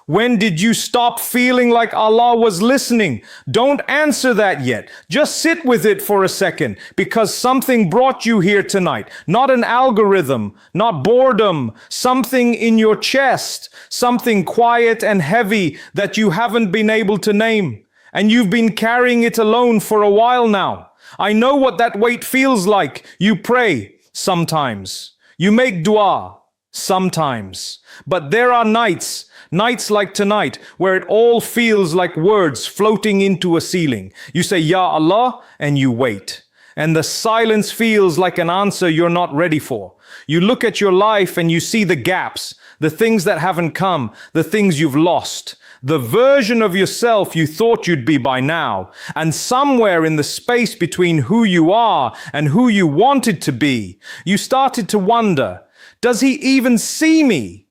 When did you stop feeling like Allah was listening? Don't answer that yet. Just sit with it for a second, because something brought you here tonight. Not an algorithm, not boredom, something in your chest, something quiet and heavy that you haven't been able to name. And you've been carrying it alone for a while now. I know what that weight feels like. You pray sometimes. You make dua sometimes. But there are nights like tonight, where it all feels like words floating into a ceiling. You say, Ya Allah, and you wait. And the silence feels like an answer you're not ready for. You look at your life and you see the gaps, the things that haven't come, the things you've lost, the version of yourself you thought you'd be by now. And somewhere in the space between who you are and who you wanted to be, you started to wonder, does he even see me?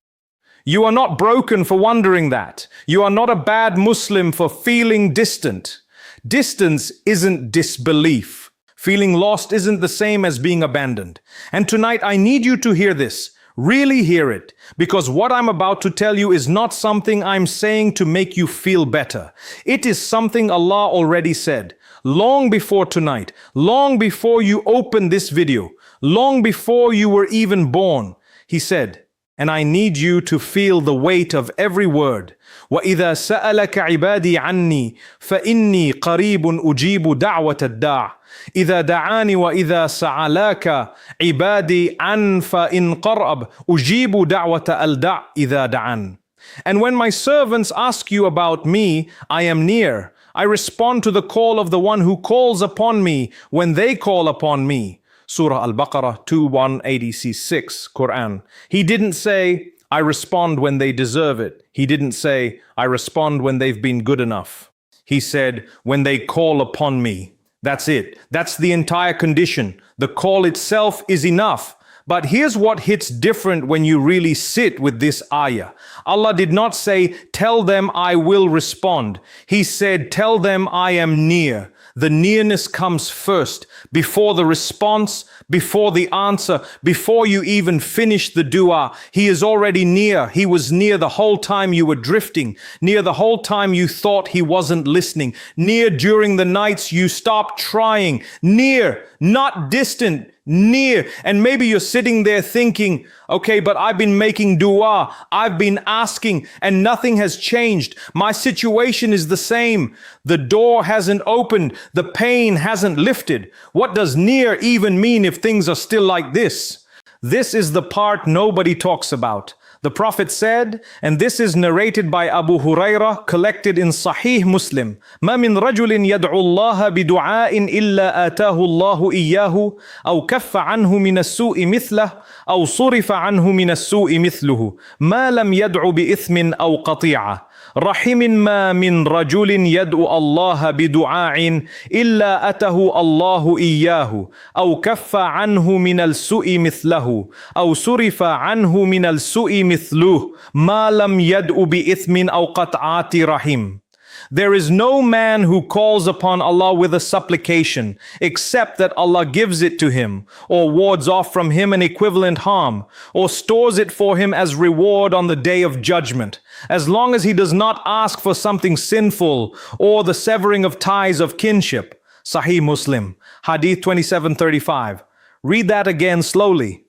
You are not broken for wondering that. You are not a bad Muslim for feeling distant. Distance isn't disbelief. Feeling lost isn't the same as being abandoned. And tonight I need you to hear this. Really hear it, because what I'm about to tell you is not something I'm saying to make you feel better. It is something Allah already said, long before tonight, long before you opened this video, long before you were even born. He said, and I need you to feel the weight of every word. وَإِذَا سَأَلَكَ عِبَادِي عَنِّي فَإِنِّي قَرِيبٌ أُجِيبُ دَعْوَةَ الدَّاعِ إِذَا دَعَانِي وَإِذَا سَأَلَكَ عِبَادِي عَنْ فَإِنْ قَرَّبْ أُجِيبُ دَعْوَةَ الدَّاعِ إِذَا دَعَانِ. And when my servants ask you about me, I am near. I respond to the call of the one who calls upon me when they call upon me. Surah Al-Baqarah 2:186, Quran. He didn't say, I respond when they deserve it. He didn't say, I respond when they've been good enough. He said, when they call upon me. That's it. That's the entire condition. The call itself is enough. But here's what hits different when you really sit with this ayah. Allah did not say, tell them I will respond. He said, tell them I am near. The nearness comes first, before the response, before the answer, before you even finish the dua. He is already near. He was near the whole time you were drifting, near the whole time you thought he wasn't listening, near during the nights you stopped trying, near, not distant, near. And maybe you're sitting there thinking, okay, but I've been making dua, I've been asking, and nothing has changed. My situation is the same. The door hasn't opened, the pain hasn't lifted. What does near even mean if things are still like this? This is the part nobody talks about. The Prophet said, and this is narrated by Abu Hurairah, collected in Sahih Muslim, ما من رجل يدعو الله بدعاء إلا آتاه الله إياه أو كف عنه من السوء مثله أو صرف عنه من السوء مثله ما لم يدع بإثم أو قطيعة رحم ما من رجل يدعو الله بدعاء إلا أته الله إياه أو كف عنه من السوء مثله أو صرف عنه من السوء مثله ما لم يدع بإثم أو قطعة رحم. There is no man who calls upon Allah with a supplication except that Allah gives it to him, or wards off from him an equivalent harm, or stores it for him as reward on the day of judgment, as long as he does not ask for something sinful or the severing of ties of kinship. Sahih Muslim, Hadith 2735. Read that again slowly.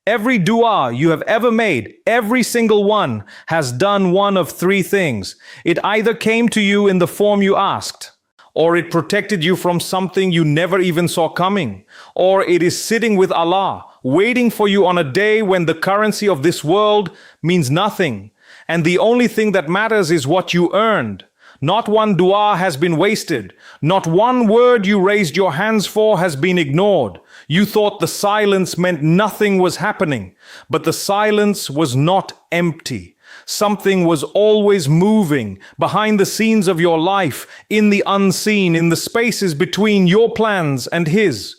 Every dua you have ever made, every single one, has done one of three things. It either came to you in the form you asked, or it protected you from something you never even saw coming, or it is sitting with Allah, waiting for you on a day when the currency of this world means nothing, and the only thing that matters is what you earned. Not one dua has been wasted. Not one word you raised your hands for has been ignored. You thought the silence meant nothing was happening, but the silence was not empty. Something was always moving behind the scenes of your life, in the unseen, in the spaces between your plans and his.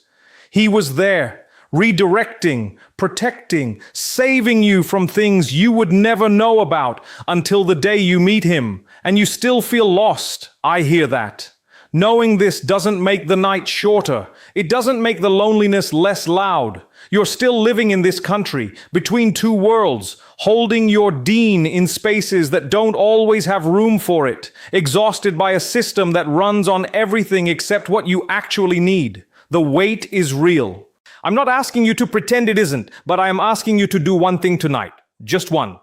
He was there, redirecting, protecting, saving you from things you would never know about until the day you meet him, and you still feel lost. I hear that. Knowing this doesn't make the night shorter. It doesn't make the loneliness less loud. You're still living in this country, between two worlds, holding your deen in spaces that don't always have room for it, exhausted by a system that runs on everything except what you actually need. The weight is real. I'm not asking you to pretend it isn't, but I am asking you to do one thing tonight. Just one.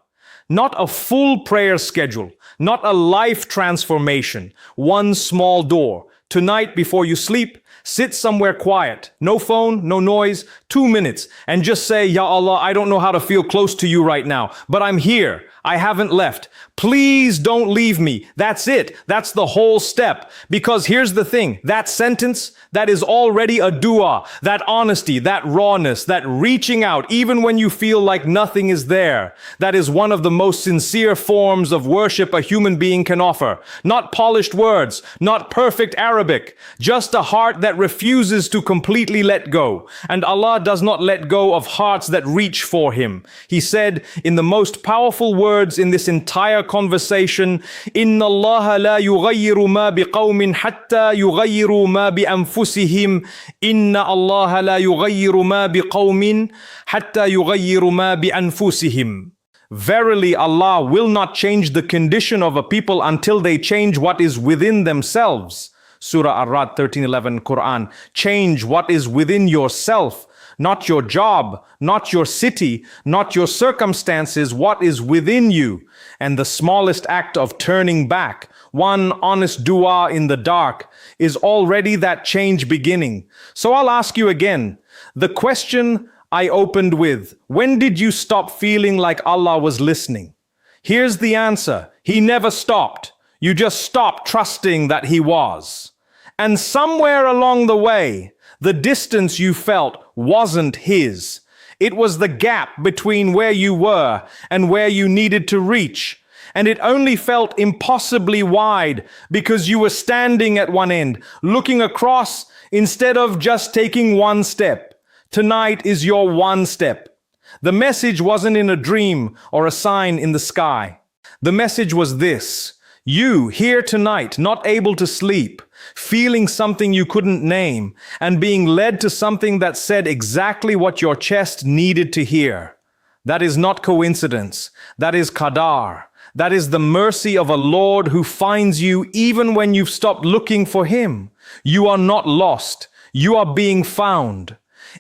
Not a full prayer schedule, not a life transformation, one small door. Tonight, before you sleep, sit somewhere quiet, no phone, no noise, 2 minutes, and just say, Ya Allah, I don't know how to feel close to you right now, but I'm here. I haven't left. Please don't leave me. That's it. That's the whole step. Because here's the thing, that sentence, that is already a dua, that honesty, that rawness, that reaching out, even when you feel like nothing is there. That is one of the most sincere forms of worship a human being can offer. Not polished words, not perfect Arabic, just a heart that refuses to completely let go. And Allah does not let go of hearts that reach for Him. He said in the most powerful words in this entire conversation, Inna Allah la yughayyiru ma biqawmin hatta yughayyiru ma bi anfusihim. Inna Allah la yughayyiru ma biqawmin hatta yughayyiru ma bi anfusihim. Verily, Allah will not change the condition of a people until they change what is within themselves. Surah Ar-Ra'd 13:11 Quran. Change what is within yourself. Not your job, not your city, not your circumstances, what is within you. And the smallest act of turning back, one honest dua in the dark, is already that change beginning. So I'll ask you again, the question I opened with, when did you stop feeling like Allah was listening? Here's the answer. He never stopped. You just stopped trusting that He was. And somewhere along the way, the distance you felt wasn't His. It was the gap between where you were and where you needed to reach. And it only felt impossibly wide because you were standing at one end, looking across instead of just taking one step. Tonight is your one step. The message wasn't in a dream or a sign in the sky. The message was this. You, here tonight, not able to sleep, feeling something you couldn't name, and being led to something that said exactly what your chest needed to hear. That is not coincidence. That is qadar. That is the mercy of a Lord who finds you even when you've stopped looking for Him. You are not lost. You are being found.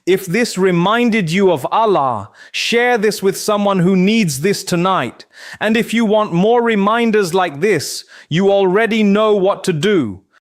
If this reminded you of Allah, share this with someone who needs this tonight. And if you want more reminders like this, you already know what to do.